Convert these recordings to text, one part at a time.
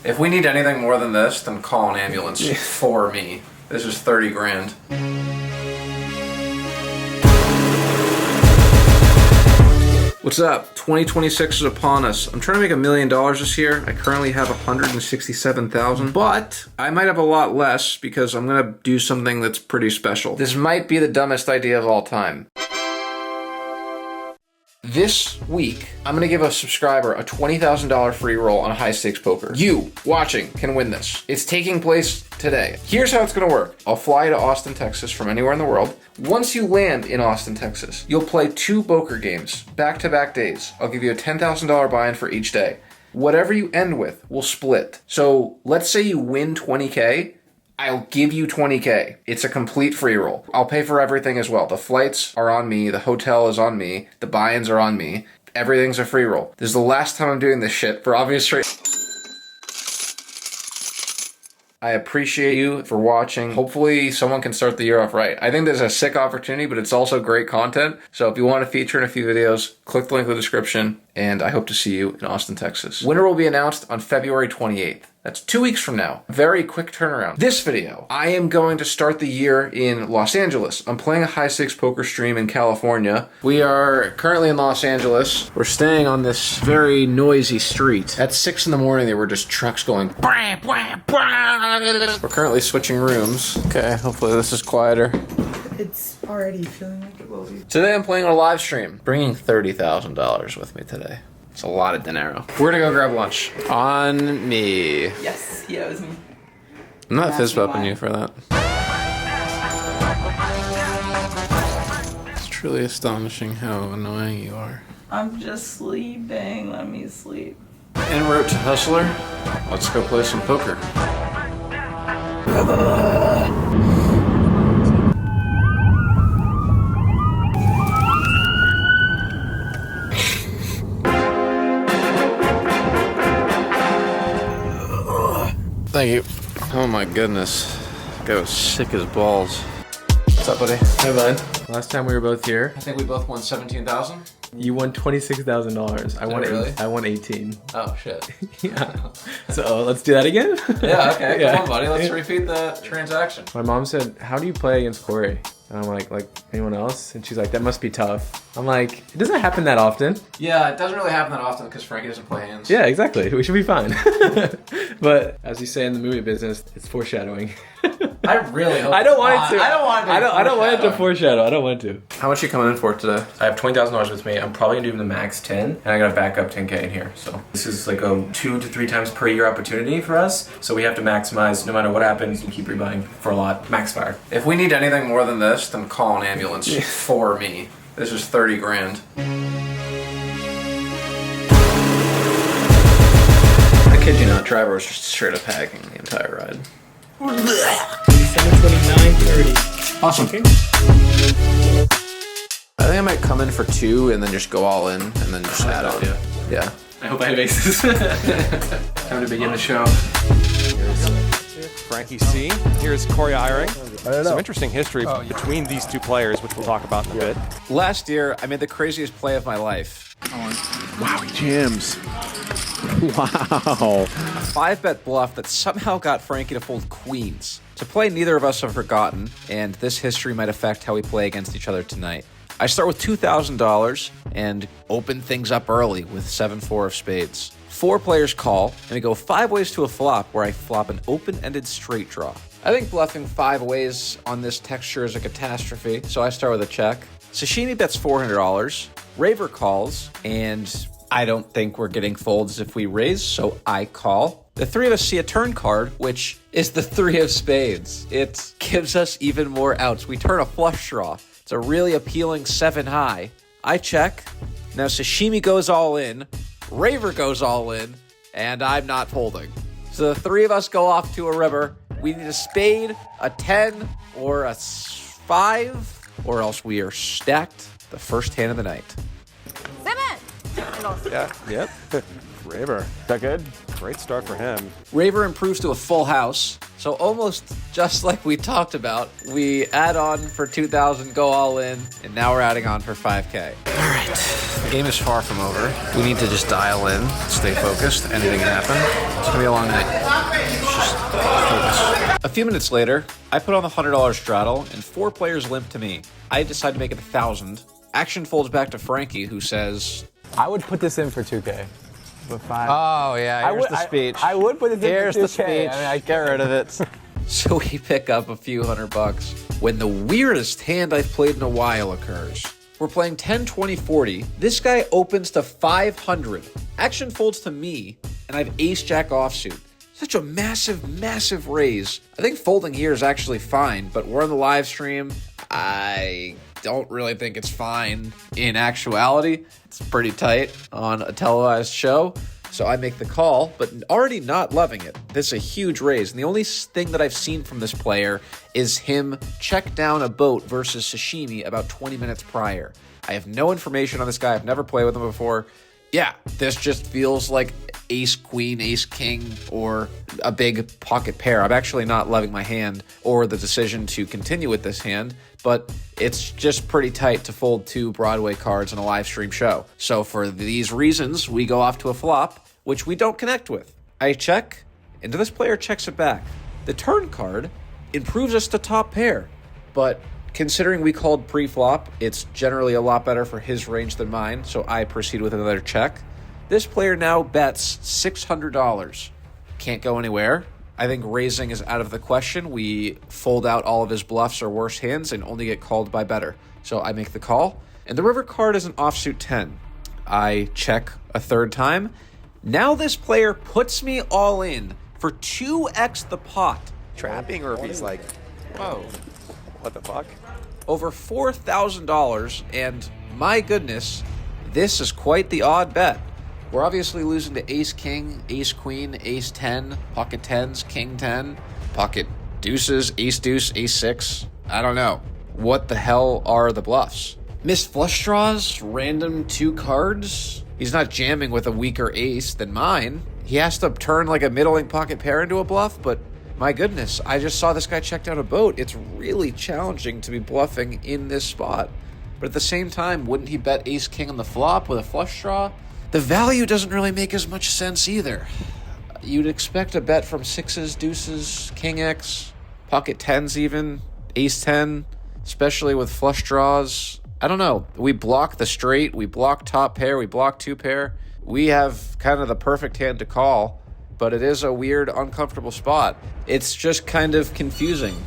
If we need anything more than this, then call an ambulance for me. This is 30 grand. What's up? 2026 is upon us. I'm trying to make $1 million this year. I currently have 167,000, but I might have a lot less because I'm gonna do something that's pretty special. This might be the dumbest idea of all time. This week, I'm gonna give a subscriber a $20,000 free roll on high stakes poker. You, watching, can win this. It's taking place today. Here's how it's gonna work. I'll fly to Austin, Texas from anywhere in the world. Once you land in Austin, Texas, you'll play 2 poker games, back-to-back days. I'll give you a $10,000 buy-in for each day. Whatever you end with, we'll split. So let's say you win 20K, I'll give you 20K. It's a complete free roll. I'll pay for everything as well. The flights are on me, the hotel is on me, the buy-ins are on me. Everything's a free roll. This is the last time I'm doing this shit for obvious reasons. I appreciate you for watching. Hopefully someone can start the year off right. I think there's a sick opportunity, but it's also great content. So if you want to feature in a few videos, click the link in the description, and I hope to see you in Austin, Texas. Winner will be announced on February 28th. That's 2 weeks from now. Very quick turnaround. This video, I am going to start the year in Los Angeles. I'm playing a high stakes poker stream in California. We are currently in Los Angeles. We're staying on this very noisy street. At 6 in the morning, there were just trucks going. Blah, blah, blah. We're currently switching rooms. Okay, hopefully this is quieter. It's already feeling like it will be. Today I'm playing on a live stream, bringing $30,000 with me today. It's a lot of dinero. We're gonna go grab lunch. On me. Yes, he owes me. I'm not fist bumping you for that. It's truly astonishing how annoying you are. I'm just sleeping. Let me sleep. En route to Hustler. Let's go play some poker. Thank you. Oh my goodness. That guy was sick as balls. What's up, buddy? Hey, bud. Last time we were both here, I think we both won 17,000. you won $26,000. I won really? I won 18. Oh shit. Yeah. So let's do that again. Yeah. Okay. Yeah. Come on, buddy. Let's repeat the transaction. My mom said, "How do you play against Corey?" And I'm like anyone else? And she's like, "That must be tough." I'm like, it doesn't happen that often. Yeah, it doesn't really happen that often because Frankie doesn't play hands. Yeah, exactly. We should be fine. But as you say in the movie business, it's foreshadowing. I really hope. I don't want it to. I don't want it. I don't want it to foreshadow. I don't want to. How much are you coming in for today? I have $20,000 with me. I'm probably gonna do the max 10, and I gotta back up 10K in here. So this is like a 2 to 3 times per year opportunity for us. So we have to maximize no matter what happens and keep rebuying for a lot. Max fire. If we need anything more than this, then call an ambulance for me. This is 30 grand. I kid you not, driver was just straight up hacking the entire ride. 729.30. Awesome. Okay. I think I might come in for 2 and then just go all in and then just add on. Yeah. I hope I have aces. Time to begin the show. Frankie C. Here's Corey Eyring. Some interesting history between these two players, which we'll talk about in a bit. Last year, I made the craziest play of my life. Wow, Jims. Wow. A 5-bet bluff that somehow got Frankie to fold queens. It's a play neither of us have forgotten, and this history might affect how we play against each other tonight. I start with $2,000 and open things up early with 7-4 of spades. 4 players call, and we go 5 ways to a flop where I flop an open-ended straight draw. I think bluffing 5 ways on this texture is a catastrophe, so I start with a check. Sashimi bets $400, Raver calls, and I don't think we're getting folds if we raise, so I call. The 3 of us see a turn card, which is the 3 of spades. It gives us even more outs. We turn a flush draw. It's a really appealing 7 high. I check. Now Sashimi goes all in, Raver goes all in, and I'm not folding. So the 3 of us go off to a river. We need a spade, a 10, or a 5, or else we are stacked the first hand of the night. Yeah, yep. Raver. Is that good? Great start for him. Raver improves to a full house. So almost just like we talked about, we add on for 2,000, go all in, and now we're adding on for 5K. All right, the game is far from over. We need to just dial in, stay focused. Anything can happen. It's gonna be a long night. Just focus. A few minutes later, I put on the $100 straddle, and 4 players limp to me. I decide to make it 1,000. Action folds back to Frankie, who says, I would put this in for 2K. But 5. Oh, yeah, here's the speech. I would put this Here's in the for 2K. speech. I mean, Get rid of it. so we pick up a few $100 when the weirdest hand I've played in a while occurs. We're playing 10, 20, 40. This guy opens to 500. Action folds to me, and I have ace-jack offsuit. Such a massive, massive raise. I think folding here is actually fine, but we're on the live stream. I don't really think it's fine in actuality. It's pretty tight on a televised show. So I make the call, but already not loving it. This is a huge raise. And the only thing that I've seen from this player is him check down a boat versus sashimi about 20 minutes prior. I have no information on this guy. I've never played with him before. Yeah, this just feels like ace queen, ace king, or a big pocket pair. I'm actually not loving my hand or the decision to continue with this hand, but it's just pretty tight to fold 2 Broadway cards in a live stream show. So for these reasons, we go off to a flop, which we don't connect with. I check, and this player checks it back. The turn card improves us to top pair, but considering we called pre-flop, it's generally a lot better for his range than mine, so I proceed with another check. This player now bets $600. Can't go anywhere. I think raising is out of the question. We fold out all of his bluffs or worse hands and only get called by better. So I make the call, and the river card is an offsuit 10. I check a third time. Now this player puts me all in for 2x the pot. Trapping, or if he's like, whoa, what the fuck? Over $4,000, and my goodness, this is quite the odd bet. We're obviously losing to ace king, ace queen, ace 10, pocket 10s, king 10, pocket deuces, ace deuce, ace 6. I don't know. What the hell are the bluffs? Missed flush draws, random 2 cards. He's not jamming with a weaker ace than mine. He has to turn like a middling pocket pair into a bluff, but my goodness, I just saw this guy check down a boat. It's really challenging to be bluffing in this spot. But at the same time, wouldn't he bet ace king on the flop with a flush draw? The value doesn't really make as much sense either. You'd expect a bet from 6s, deuces, king X, pocket 10s even, ace 10, especially with flush draws. I don't know. We block the straight, we block top pair, we block 2 pair. We have kind of the perfect hand to call, but it is a weird, uncomfortable spot. It's just kind of confusing.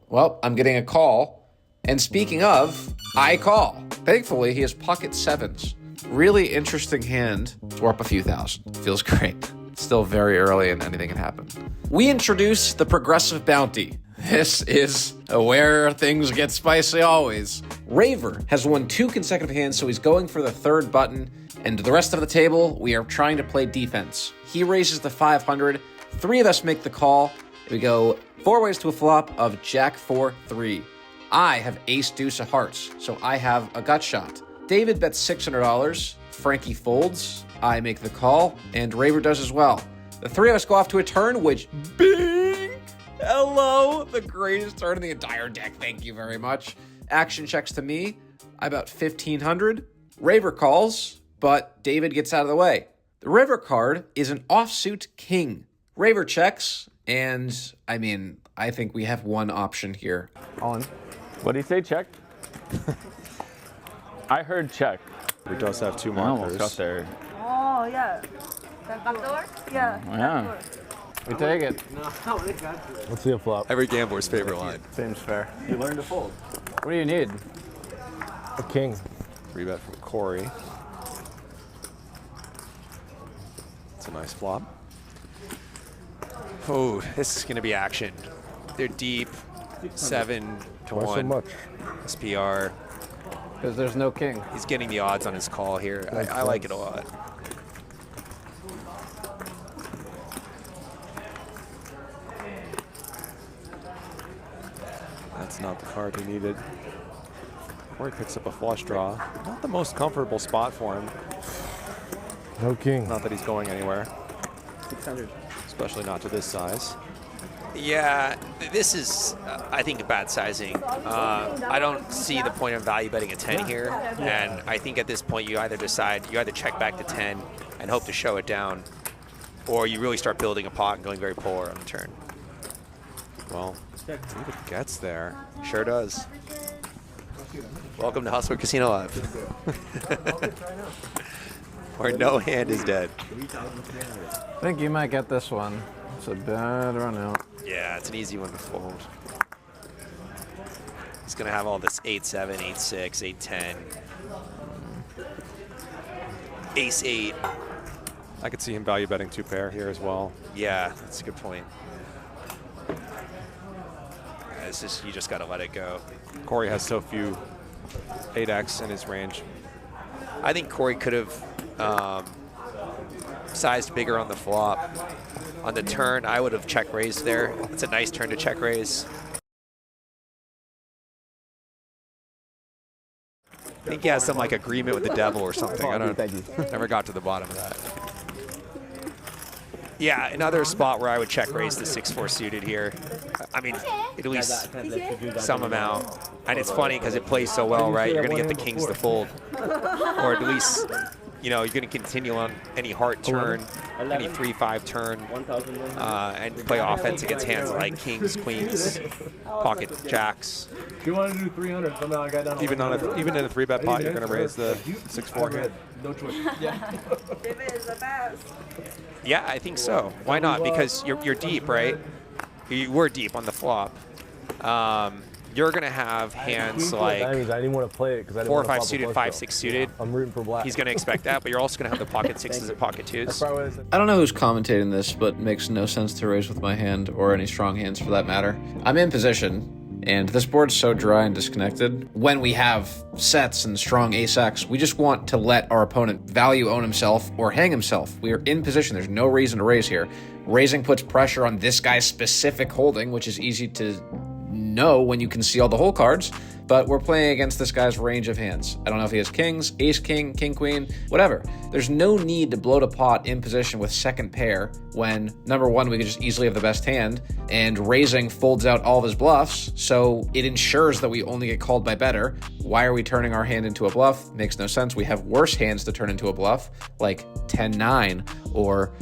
Well, I'm getting a call. And speaking of, I call. Thankfully, he has pocket 7s. Really interesting hand. We're up a few thousand. Feels great. Still very early and anything can happen. We introduce the progressive bounty. This is where things get spicy always. Raver has won 2 consecutive hands, so he's going for the 3rd button. And the rest of the table, we are trying to play defense. He raises the 500. 3 of us make the call. We go 4 ways to a flop of jack 4, 3. I have ace deuce of hearts, so I have a gut shot. David bets $600. Frankie folds. I make the call, and Raver does as well. The 3 of us go off to a turn, which bing! Hello, the greatest turn in the entire deck. Thank you very much. Action checks to me. I bet 1,500. Raver calls, but David gets out of the way. The river card is an offsuit king. Raver checks, and I think we have one option here. All in. What did he say? Check? I heard check. He does have 2 I almost markers. got there. Oh, yeah. Backdoor? Yeah. Yeah. We take it. Let's see a flop. Every gambler's favorite line. Seems fair. You learned to fold. What do you need? A king. 3-bet from Corey. It's a nice flop. Oh, this is going to be action. They're deep. 7 to 1. much? SPR. Because there's no king. He's getting the odds on his call here. I like it a lot. That's not the card he needed. Corey picks up a flush draw. Not the most comfortable spot for him. No king. Not that he's going anywhere. 600. Especially not to this size. Yeah, this is, I think, a bad sizing. I don't see the point of value betting a 10 here, and I think at this point you either check back to 10 and hope to show it down, or you really start building a pot and going very polar on the turn. Well, it gets there. Sure does. Welcome to Hustler Casino Live. Where no hand is dead. I think you might get this one. It's a bad run out. Yeah, it's an easy one to fold. He's going to have all this 8-7, 8-6, 8-10, ace-8. I could see him value betting 2 pair here as well. Yeah, that's a good point. It's just, you just got to let it go. Corey has so few 8x in his range. I think Corey could have sized bigger on the flop. On the turn, I would have check raised there. It's a nice turn to check raise. I think he has some like agreement with the devil or something. I don't know. Never got to the bottom of that. Yeah, another spot where I would check raise the 6-4 suited here. I mean, at least some amount. And it's funny because it plays so well, right? You're going to get the kings to fold. Or at least, you know, you're going to continue on any heart turn, any 3-5 turn, and play offense against hands like kings, queens, pocket jacks. If you want to do 300, somehow I got down. Even in a 3-bet pot, you're going to raise the 6-4 hand. No choice. Yeah, I think so. Why not? Because you're deep, right? You were deep on the flop. You're going to have hands like I didn't want to play it because I didn't 4 or 5 suited, 5, 6 suited. I'm rooting for black. He's going to expect that, but you're also going to have the pocket 6s and pocket 2s. I don't know who's commentating this, but it makes no sense to raise with my hand, or any strong hands for that matter. I'm in position, and this board's so dry and disconnected. When we have sets and strong ace-x, we just want to let our opponent value own himself or hang himself. We are in position. There's no reason to raise here. Raising puts pressure on this guy's specific holding, which is easy to know when you can see all the hole cards, but we're playing against this guy's range of hands. I don't know if he has kings, ace king, king queen, whatever. There's no need to bloat a pot in position with second pair when, number one, we could just easily have the best hand, and raising folds out all of his bluffs, so it ensures that we only get called by better. Why are we turning our hand into a bluff? Makes no sense. We have worse hands to turn into a bluff, like 10-9 or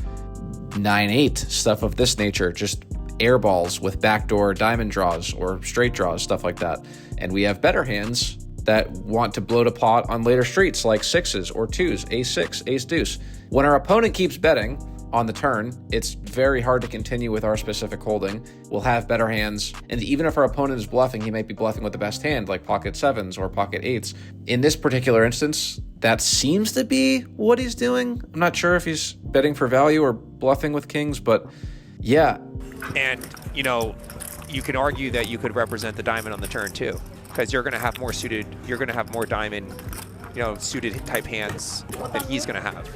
9-8, stuff of this nature, just air balls with backdoor diamond draws or straight draws, stuff like that. And we have better hands that want to bloat a pot on later streets like 6s or 2s, ace-6, ace-deuce. When our opponent keeps betting on the turn, it's very hard to continue with our specific holding. We'll have better hands, and even if our opponent is bluffing, he might be bluffing with the best hand, like pocket 7s or pocket 8s. In this particular instance, that seems to be what he's doing. I'm not sure if he's betting for value or bluffing with kings, but yeah. And, you know, you can argue that you could represent the diamond on the turn too, because you're going to have more suited, you're going to have more diamond, you know, suited type hands that he's going to have.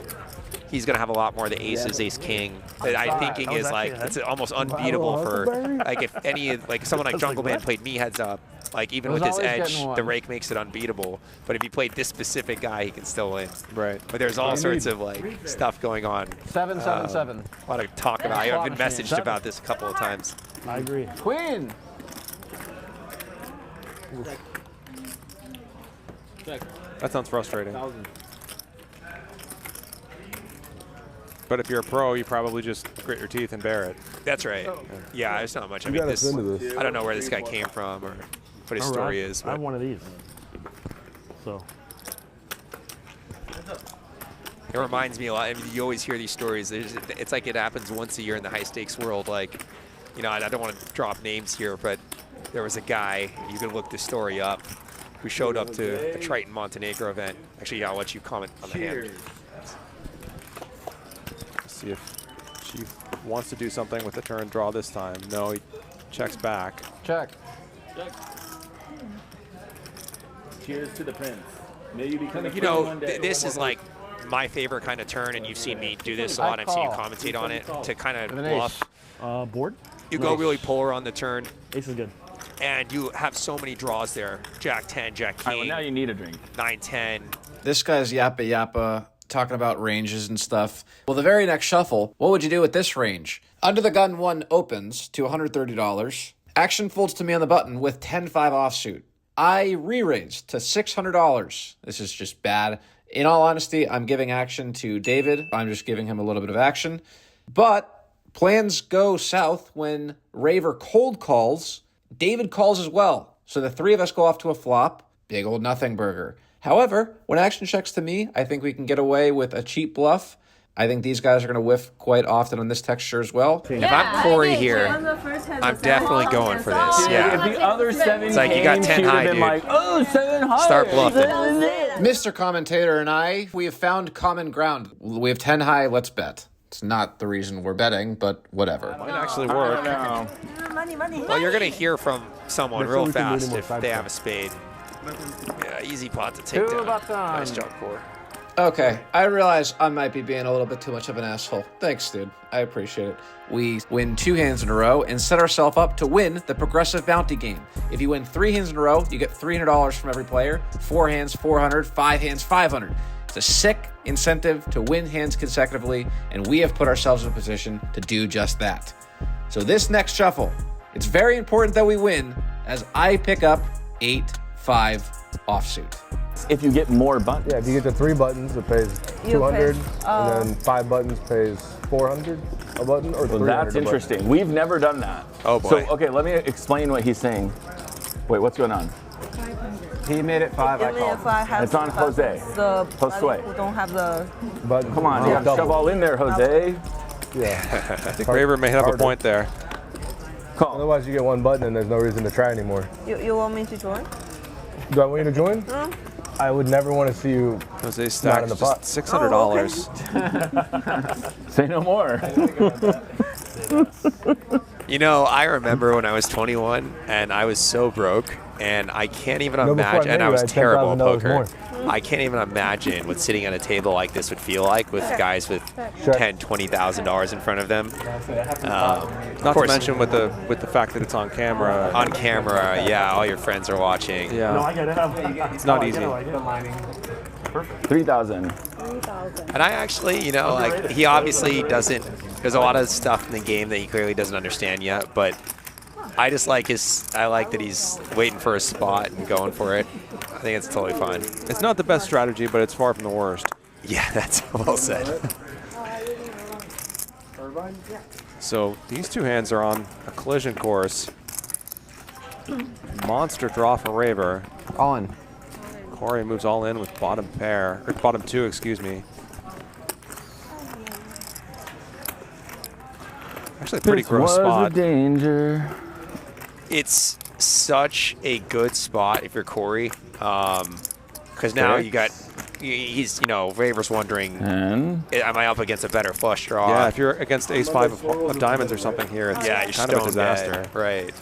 He's going to have a lot more of the aces, ace king. That I'm thinking is like, it's almost unbeatable for, like, if any, like someone like Jungle Man played me heads up, like even with his edge, the rake makes it unbeatable. But if you played this specific guy, he can still win. Right. But there's all sorts of like stuff going on. 7-7-7. A lot of talk about. I've been messaged about this a couple of times. I agree. Queen. That sounds frustrating. But if you're a pro, you probably just grit your teeth and bear it. That's right. Yeah, there's not much. I mean, this, I don't know where this guy came from or what his story is. I have one of these. So. It reminds me a lot. I mean, you always hear these stories. It's like it happens once a year in the high stakes world. Like, you know, I don't want to drop names here, but there was a guy, you can look this story up, who showed up to a Triton Montenegro event. Actually, I'll let you comment on the hand. See if Chief wants to do something with the turn draw this time. No, he checks back. Check. Cheers to the prince. May you become You know, this is like my favorite kind of turn, and you've seen me do this a lot. I've seen you commentate on it to kind of bluff. Board? You go really polar on the turn. Ace is good. And you have so many draws there. Jack 10, Jack King. Well, now you need a drink. 9-10. This guy's yappa yappa talking about ranges and stuff. Well, the very next shuffle, what would you do with this range? Under the gun one opens to $130. Action folds to me on the button with 10-5 offsuit. I re-raise to $600. This is just bad. In all honesty, I'm giving action to David. I'm just giving him a little bit of action. But plans go south when Raver cold calls. David calls as well. So the three of us go off to a flop. Big old nothing burger. However, when action checks to me, I think we can get away with a cheap bluff. I think these guys are going to whiff quite often on this texture as well. If I'm Corey here, I'm definitely going for this. Yeah. If the other 7 It's like you got 10 high, dude. like, oh, 7 high. Start bluffing. Mr. Commentator and I, we have found common ground. We have 10 high, let's bet. It's not the reason we're betting, but whatever. Might actually work. Well, you're going to hear from someone real fast if they have a spade. Yeah, easy pot to take down. Nice job, Corey. Okay, I realize I might be being a little bit too much of an asshole. Thanks, dude. I appreciate it. We win 2 hands in a row and set ourselves up to win the progressive bounty game. If you win 3 hands in a row, you get $300 from every player. 4 hands, $400. 5 hands, $500. It's a sick incentive to win hands consecutively, and we have put ourselves in a position to do just that. So this next shuffle, it's very important that we win as I pick up 8-5 offsuit. If you get more buttons. Yeah, if you get the 3 buttons, it pays 200, and then 5 buttons pays 400 a button, or 300 Well, that's interesting. We've never done that. Oh, boy. So, okay, let me explain what he's saying. Wait, what's going on? He made it 5, I called. It's on Jose. Josue. We don't have the button. Come on, you got to shove all in there, Jose. Yeah. I think Raver may have a point there. Call. Otherwise, you get 1 button, and there's no reason to try anymore. You want me to join? Do I want you to join? I would never want to see you Jose not stacks in the just pot. $600. Say no more. You know, I remember when I was 21 and I was so broke, and I can't even before I imagine, met and I you, was I had terrible at $10,000 poker. more. I can't even imagine what sitting at a table like this would feel like with guys with $10,000, $20,000 in front of them. Not to mention with the fact that it's on camera. On camera, yeah, all your friends are watching. Yeah. It's not easy. 3,000. And I actually, you know, like, he obviously doesn't, there's a lot of stuff in the game that he clearly doesn't understand yet, but I just like I like that he's waiting for a spot and going for it. I think it's totally fine. It's not the best strategy, but it's far from the worst. Yeah, that's well said. So these 2 hands are on a collision course. Monster draw for Raver. All in. Corey moves all in with bottom pair, or bottom 2, excuse me. Actually, a pretty gross spot. A danger. It's such a good spot if you're Corey, because now you got, he's, you know, Raver's wondering, am I up against a better flush draw? Yeah, if you're against ace-5 of diamonds or something here, it's yeah, you're kind of a disaster. Dead. Right.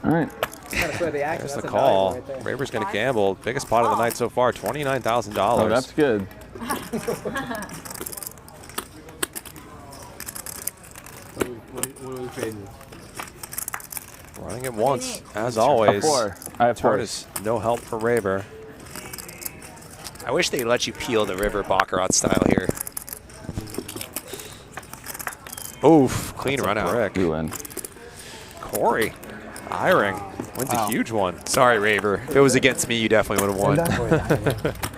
All right. There's the call. Raver's going to gamble. Biggest pot of the night so far, $29,000. Oh, that's good. What are we trading? Running it once, as always. A 4. I have 4. Turn is no help for Raver. I wish they let you peel the river Baccarat style here. Oof, clean run out. You win. Corey, Eyring wins a huge one. Sorry, Raver. If it was against me, you definitely would have won.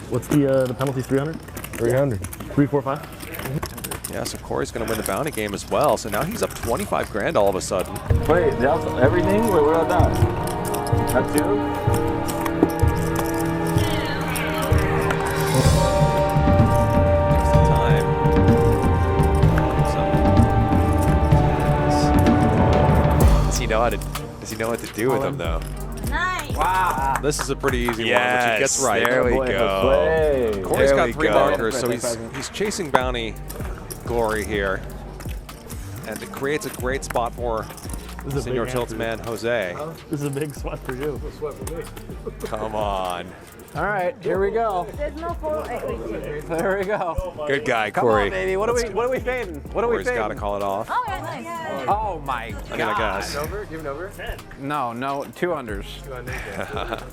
What's the penalty? 300? 300. 3, 4, 5? Yeah, so Corey's going to win the bounty game as well. So now he's up 25 grand all of a sudden. Wait, that's everything? Wait, what about that? That 2? Does he know what to do with them though? Nice. Wow. This is a pretty easy one, which he gets right. There we go. Corey's got 3 markers, so he's chasing bounty glory here. And it creates a great spot for Senor Tilt's man, Jose. This is a big sweat for you. Come on. All right, here we go. There's no 4, 8. There we go. Good guy, Come Corey. on, baby. What are we fading? What are we Corey's fading? got to call it off. Oh, yeah, nice. Oh my God. I mean, I guess. Give it over? No, 2 unders. 200. 18%.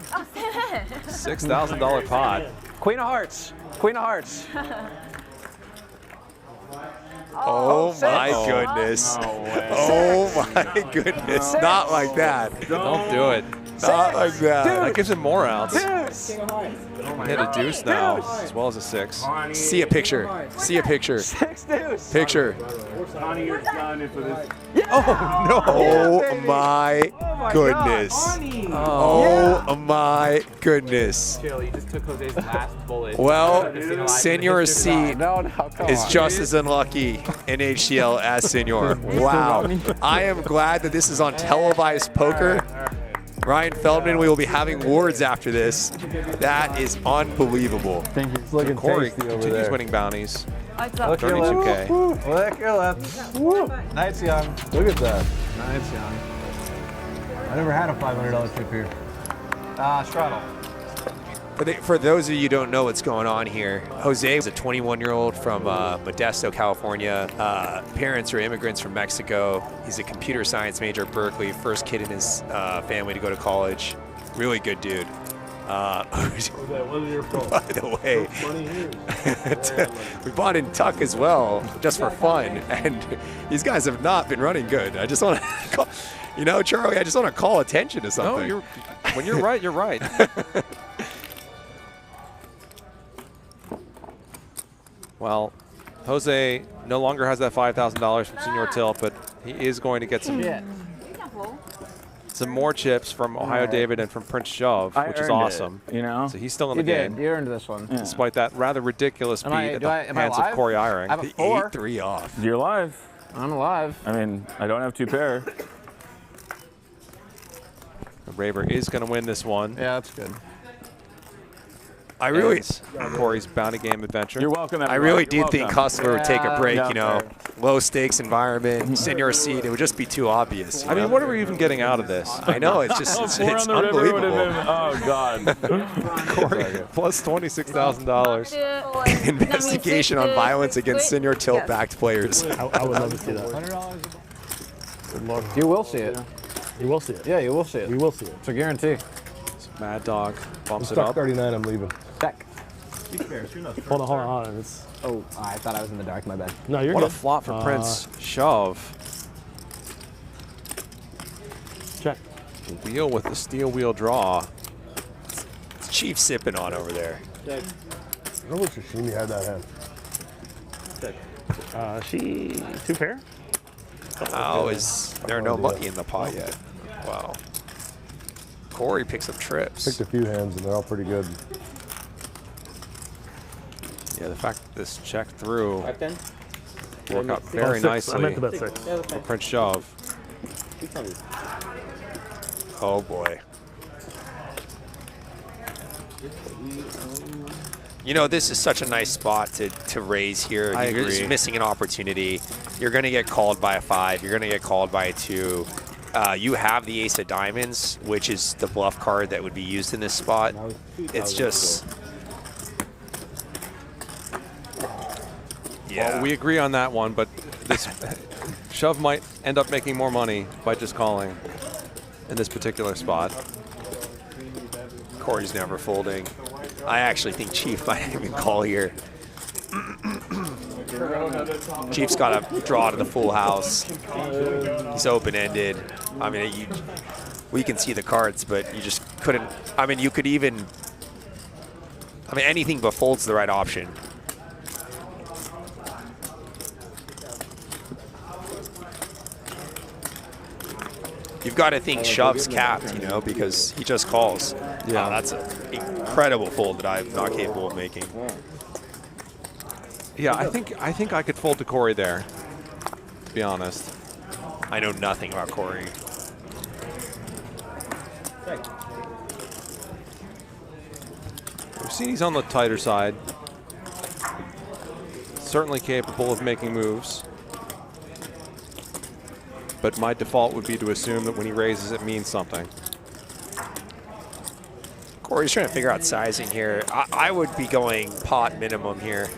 $6,000 pot. Queen of hearts. Queen of hearts. Oh my goodness. Oh my goodness. Not like that. Don't do it. Not like that. Deuce. That gives him more outs. Deuce. Hit a deuce now, as well as a 6. See a picture. See a picture. 6 deuce. Picture. Oh no! Oh my goodness! Oh my goodness! Chill, you just took Jose's last bullet. Well, Senor C No, come is on. just as unlucky in HCL as Senor. Wow. I am glad that this is on televised poker. Ryan Feldman, we will be having words after this. That is unbelievable. Thank you. It's looking Corey tasty over continues there. winning bounties. Look your lips. 32K. Look your lips. Nice, young. Look at that. Nice, young. I never had a $500 chip here. Straddle. For those of you who don't know what's going on here, Jose is a 21-year-old from Modesto, California. Parents are immigrants from Mexico. He's a computer science major at Berkeley, first kid in his family to go to college. Really good dude. By the way, we bought in Tuck as well, just for fun, and these guys have not been running good. I just want to call, you know, Charlie, I just want to call attention to something. No, when you're right, you're right. Well, Jose no longer has that $5,000 from Senor Tilt, but he is going to get some more chips from Ohio David and from Prince Shove, which is awesome. You know? So he's still in the You game. did. You earned this one. Despite that rather ridiculous beat at the hands of Corey Eyring. I have a 4. 8-3 off. You're live. I'm alive. I mean, I don't have 2 pair. The Raver is going to win this one. Yeah, that's good. I really, Corey's bounty game adventure. You're welcome, I everyone. really You're did think welcome. Customer would take a break, Yeah, you know, low stakes environment, Senor Seed, it would just be too obvious. you I mean, know? what are we even getting out of this? I know, it's just, it's unbelievable. Oh, God. Corey plus $26,000. Investigation on violence against Senor Tilt-backed players. I would love to see that. Good luck. You will see it. You will see it. Yeah, you will see it. We will see it. It's a guarantee. Mad Dog bumps it Stuck up. 39, I'm leaving. Check. Hold on. It's, Oh, I thought I was in the dark. My bad. no, you're What good. a flop for Prince Shove. Check. Wheel with the steel wheel draw. It's Chief sipping on over there. I don't know what Shishimi had that hand. She 2 pair? How is there no money in the pot yet? Wow. Corey picks up trips. Picked a few hands and they're all pretty good. Yeah, the fact that this check through 5-10. worked out very 6. nicely I meant to bet 6. for Prince Shove. Oh boy. You know, this is such a nice spot to raise here. I You're just agree. missing an opportunity. You're going to get called by a 5. You're going to get called by a 2. You have the ace of diamonds, which is the bluff card that would be used in this spot. It's just... Yeah. Well, we agree on that one, but this Shove might end up making more money by just calling in this particular spot. Corey's never folding. I actually think Chief might even call here. Chief's got a draw to the full house. He's open-ended. I mean, we can see the cards, but you just couldn't. I mean, you could even. I mean, anything but fold's the right option. You've got to think Shove's capped, you know, because he just calls. Yeah, that's an incredible fold that I'm not capable of making. Yeah, I think I could fold to Corey there, to be honest. I know nothing about Corey. We've seen he's on the tighter side. Certainly capable of making moves. But my default would be to assume that when he raises, it means something. Corey's trying to figure out sizing here. I would be going pot minimum here.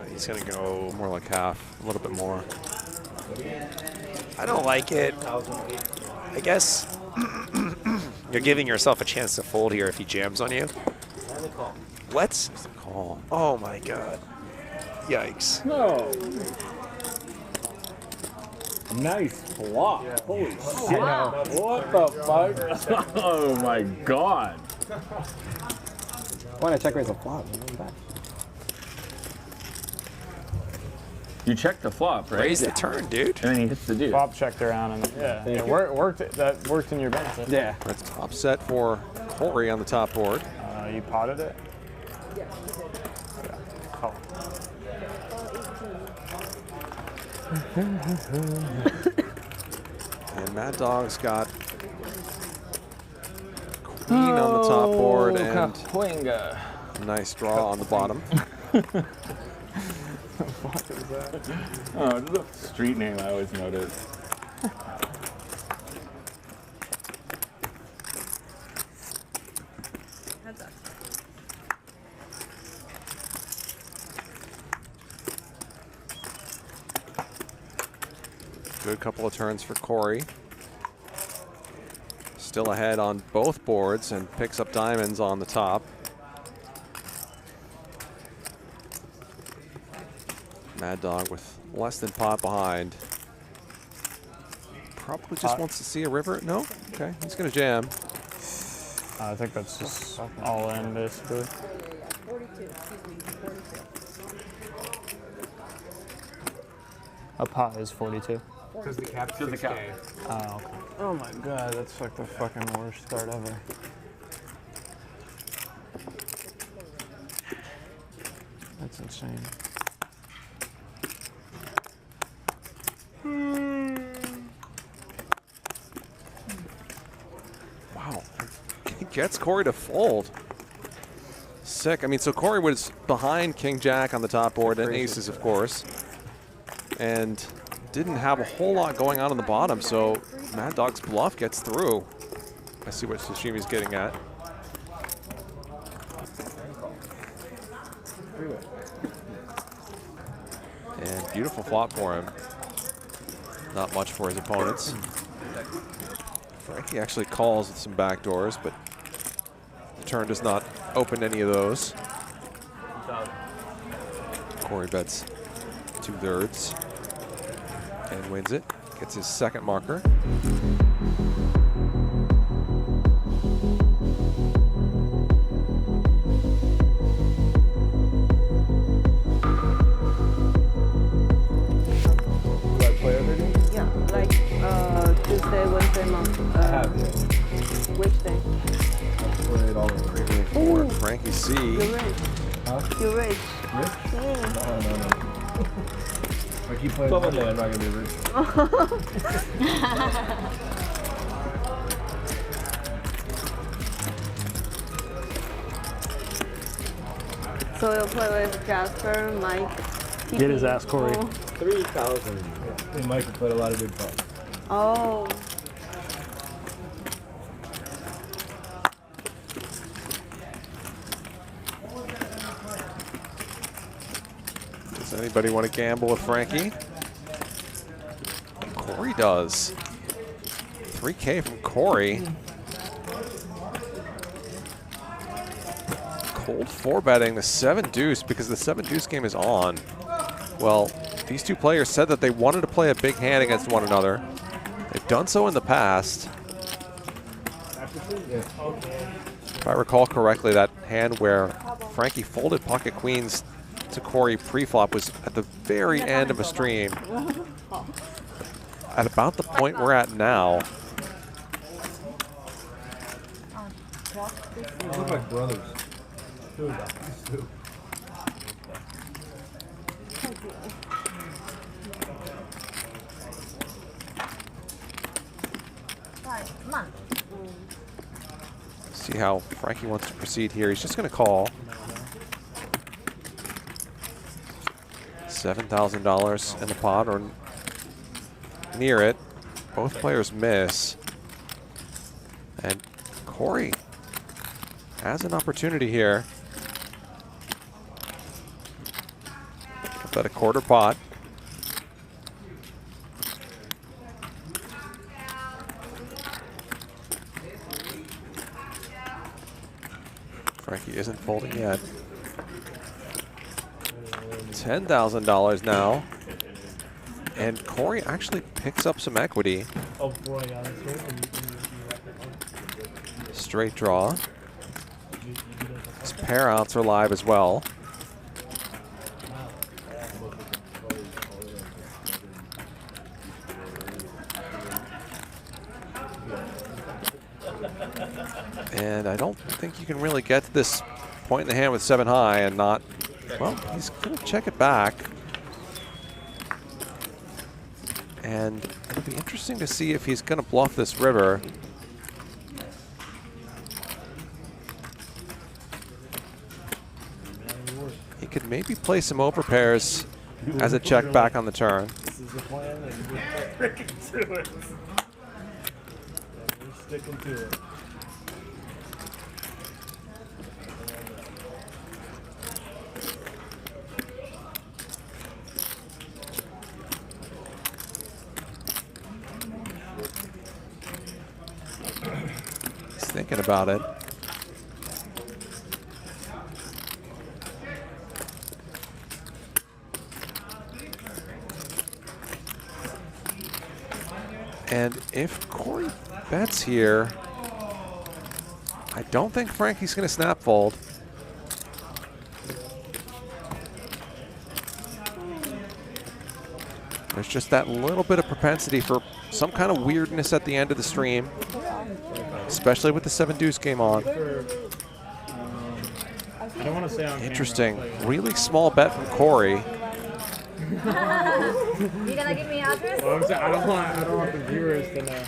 He's going to go more like half, a little bit more. I don't like it. I guess you're giving yourself a chance to fold here if he jams on you. Let's call. Oh my god. Yikes. No. Nice flop. Holy shit. What the fuck? Oh my god. Why not check raise a flop? You checked the flop, right? Raise the turn, dude. And then he hits the deuce. Flop checked around and yeah, it worked. That worked in your benefit. Yeah. That's top set for Corey on the top board. You potted it. Yeah. Oh. And Mad Dog's got queen on the top board and Capoeira. a nice draw on the bottom. What is that? Oh, it's a street name I always notice. Good couple of turns for Corey. Still ahead on both boards and picks up diamonds on the top. Mad Dog with less than pot behind. Probably just wants to see a river. No? Okay, he's going to jam. I think that's just all in, basically. 42, excuse me, 42. A pot is 42. Because the cap. Oh, okay. Oh my god, that's like the fucking worst start ever. That's insane. Wow. He gets Corey to fold. Sick. I mean, so Corey was behind King Jack on the top board and aces, of course. And didn't have a whole lot going on the bottom, so Mad Dog's bluff gets through. I see what Sashimi's getting at. And beautiful flop for him. Not much for his opponents. Frankie actually calls with some backdoors, but the turn does not open any of those. Corey bets 2/3 and wins it. Gets his second marker. Yeah, like Tuesday, Wednesday, month. Which day? Played all of them. For Frankie C. You're rich. Huh? You're rich. Rich? Yeah. No. If I keep playing Monday, I'm not gonna be rich. So you'll play with Jasper, Mike. Get his ass, Corey. 3,000. Hey, Mike will play a lot of big pots. Oh. Does anybody want to gamble with Frankie? Corey does. 3K from Corey. Cold 4-betting the 7-deuce because the 7-deuce game is on. Well, these two players said that they wanted to play a big hand against one another. They've done so in the past. If I recall correctly, that hand where Frankie folded pocket queens to Corey pre-flop was at the very end of a stream. At about the point we're at now. They look like brothers. Come on. See how Frankie wants to proceed here. He's just going to call. $7,000 in the pot or near it. Both players miss. And Corey has an opportunity here. Bet a quarter pot. isn't folding yet. $10,000 now. And Corey actually picks up some equity. Straight draw. His pair outs are live as well. And I don't think you can really get to this point in the hand with 7 high and not, well, he's going to check it back. And it'll be interesting to see if he's going to bluff this river. He could maybe play some overpairs as a check back on the turn. This is the plan, and we're sticking to it. We're sticking to it. He's thinking about it. And if Corey bets here, I don't think Frankie's going to snap fold. There's just that little bit of propensity for some kind of weirdness at the end of the stream, especially with the 7 deuce game on. I don't want to say on Interesting. Really small bet from Corey. You gonna give me address? Well, I don't want the viewers to know.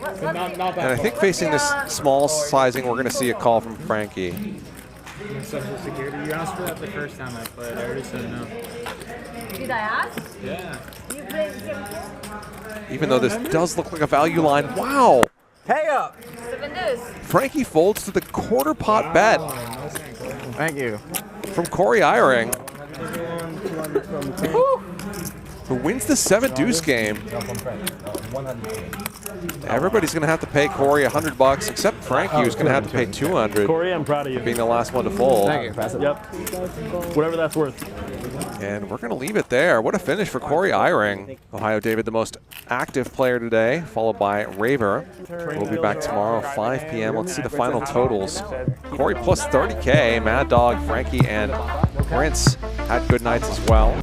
Not that And I think facing this small sizing, we're going to see a call from Frankie. Social security. You asked for that the first time I played. I already said no. Did I ask? Yeah. You played the game too? Even though this does look like a value line. Wow! Pay up! 7 deuce. Frankie folds to the quarter pot bet. Thank you. From Corey Eyring, who wins the 7 deuce game. Everybody's going to have to pay Corey $100, except Frankie, who's going to have to pay $200. Corey, I'm proud of you. Being the last one to fold. Thank you. Yep. Whatever that's worth. And we're going to leave it there. What a finish for Corey Eyring. Ohio David, the most active player today, followed by Raver. We'll be back tomorrow, 5 p.m. Let's see the final totals. Corey plus 30K. Mad Dog, Frankie, and Prince had good nights as well.